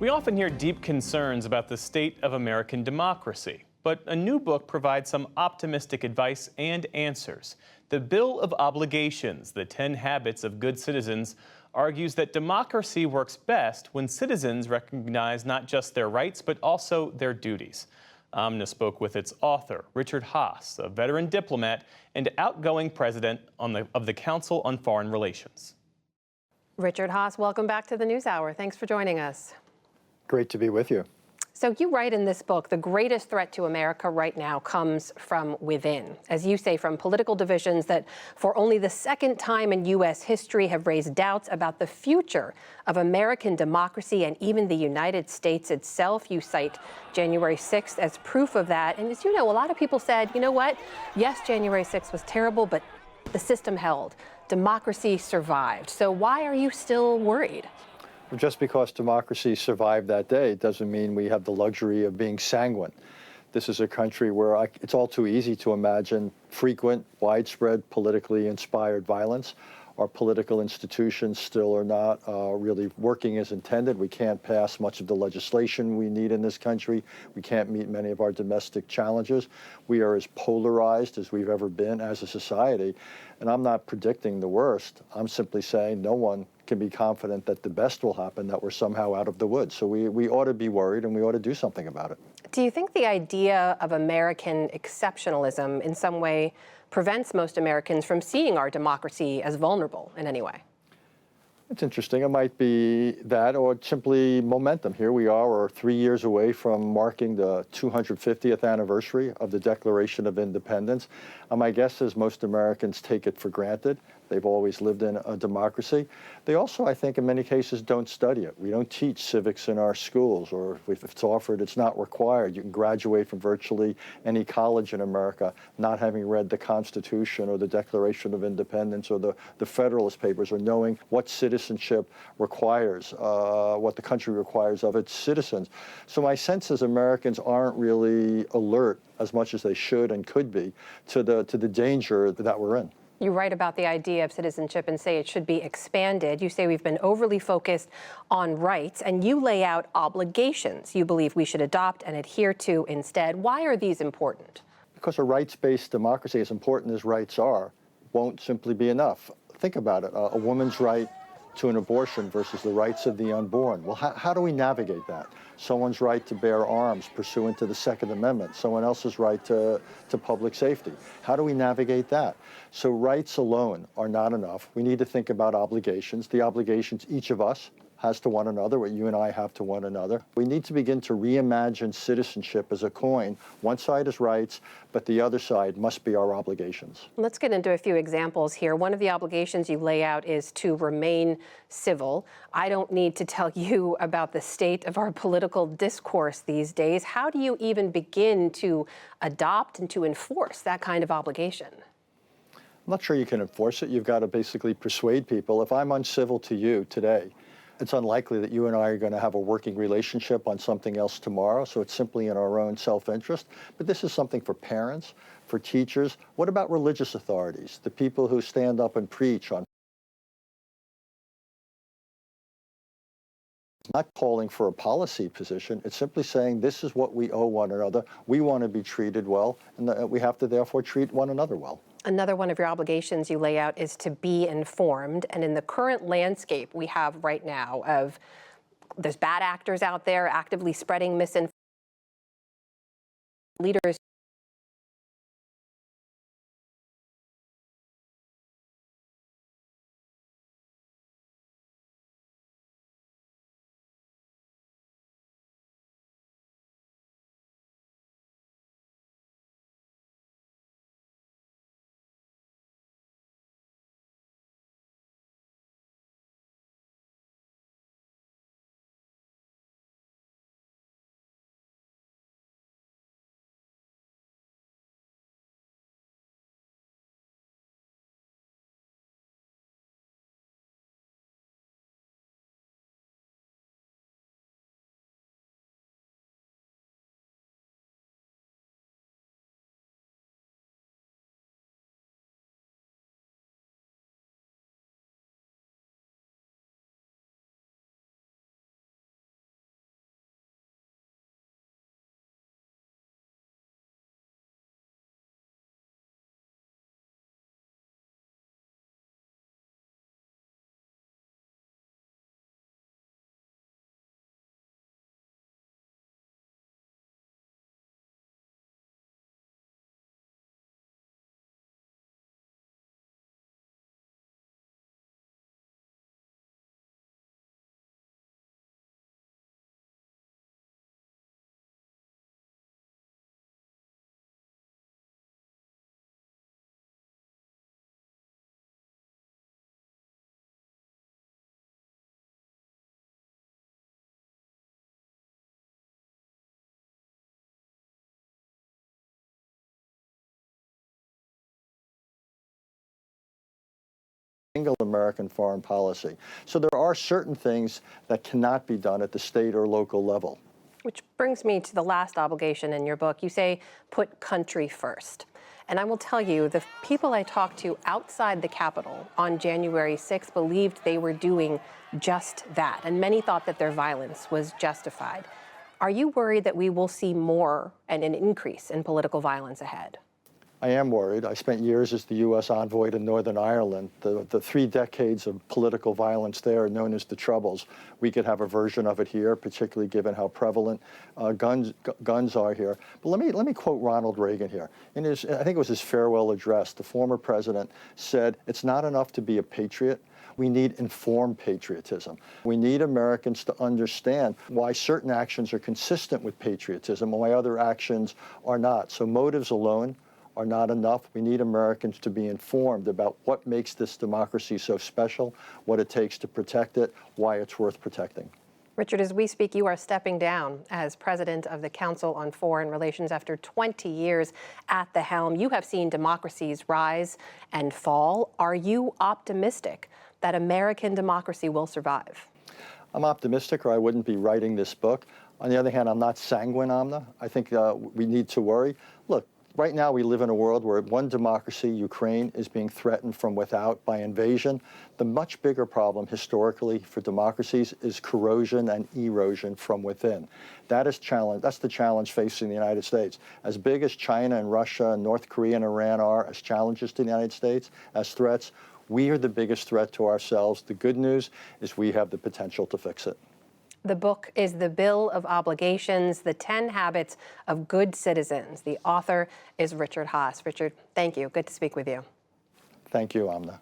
We often hear deep concerns about the state of American democracy, but a new book provides some optimistic advice and answers. The Bill of Obligations, The 10 Habits of Good Citizens, argues that democracy works best when citizens recognize not just their rights, but also their duties. Omna spoke with its author, Richard Haass, a veteran diplomat and outgoing president of the Council on Foreign Relations. Richard Haass, welcome back to the NewsHour. Thanks for joining us. Great to be with you. So you write in this book, the greatest threat to America right now comes from within. As you say, from political divisions that for only the second time in U.S. history have raised doubts about the future of American democracy and even the United States itself. You cite January 6th as proof of that. And as you know, a lot of people said, you know what? Yes, January 6th was terrible, but the system held. Democracy survived. So why are you still worried? Just because democracy survived that day doesn't mean we have the luxury of being sanguine. This is a country where it's all too easy to imagine frequent, widespread, politically inspired violence. Our political institutions still are not really working as intended. We can't pass much of the legislation we need in this country. We can't meet many of our domestic challenges. We are as polarized as we've ever been as a society. And I'm not predicting the worst. I'm simply saying no one can be confident that the best will happen, that we're somehow out of the woods. So we ought to be worried, and we ought to do something about it. Do you think the idea of American exceptionalism in some way prevents most Americans from seeing our democracy as vulnerable in any way? It's interesting. It might be that, or simply momentum. Here we are, we're 3 years away from marking the 250th anniversary of the Declaration of Independence. My guess is most Americans take it for granted. They've always lived in a democracy. They also, I think, in many cases don't study it. We don't teach civics in our schools, or if it's offered, it's not required. You can graduate from virtually any college in America not having read the Constitution or the Declaration of Independence or the Federalist Papers, or knowing what citizenship requires, what the country requires of its citizens. So my sense is Americans aren't really alert as much as they should and could be to the danger that we're in. You write about the idea of citizenship and say it should be expanded. You say we've been overly focused on rights, and you lay out obligations you believe we should adopt and adhere to instead. Why are these important? Because a rights-based democracy, as important as rights are, won't simply be enough. Think about it. A woman's right to an abortion versus the rights of the unborn. Well, how do we navigate that? Someone's right to bear arms pursuant to the Second Amendment, someone else's right to public safety. How do we navigate that? So rights alone are not enough. We need to think about obligations, the obligations each of us has to one another, what you and I have to one another. We need to begin to reimagine citizenship as a coin. One side is rights, but the other side must be our obligations. Let's get into a few examples here. One of the obligations you lay out is to remain civil. I don't need to tell you about the state of our political discourse these days. How do you even begin to adopt and to enforce that kind of obligation? I'm not sure you can enforce it. You've got to basically persuade people. If I'm uncivil to you today, it's unlikely that you and I are going to have a working relationship on something else tomorrow, so it's simply in our own self-interest. But this is something for parents, for teachers. What about religious authorities, the people who stand up and preach on? It's not calling for a policy position. It's simply saying this is what we owe one another. We want to be treated well, and we have to therefore treat one another well. Another one of your obligations you lay out is to be informed. And in the current landscape we have right now of there's bad actors out there actively spreading misinformation, leaders single American foreign policy. So there are certain things that cannot be done at the state or local level. Which brings me to the last obligation in your book. You say, put country first. And I will tell you, the people I talked to outside the Capitol on January 6th believed they were doing just that. And many thought that their violence was justified. Are you worried that we will see more and an increase in political violence ahead? I am worried. I spent years as the U.S. envoy to Northern Ireland. The 3 decades of political violence there, known as the Troubles, we could have a version of it here, particularly given how prevalent guns are here. But let me quote Ronald Reagan here. In his, I think it was his farewell address, the former president said, "It's not enough to be a patriot. We need informed patriotism. We need Americans to understand why certain actions are consistent with patriotism and why other actions are not. So motives alone are not enough. We need Americans to be informed about what makes this democracy so special, what it takes to protect it, why it's worth protecting." Richard, as we speak, you are stepping down as president of the Council on Foreign Relations after 20 years at the helm. You have seen democracies rise and fall. Are you optimistic that American democracy will survive? I'm optimistic, or I wouldn't be writing this book. On the other hand, I'm not sanguine, Amna. I think we need to worry. Look, right now we live in a world where one democracy, Ukraine, is being threatened from without by invasion. The much bigger problem historically for democracies is corrosion and erosion from within. That's the challenge facing the United States. As big as China and Russia and North Korea and Iran are as challenges to the United States, as threats, we are the biggest threat to ourselves. The good news is we have the potential to fix it. The book is The Bill of Obligations, The 10 Habits of Good Citizens. The author is Richard Haass. Richard, thank you. Good to speak with you. Thank you, Amna.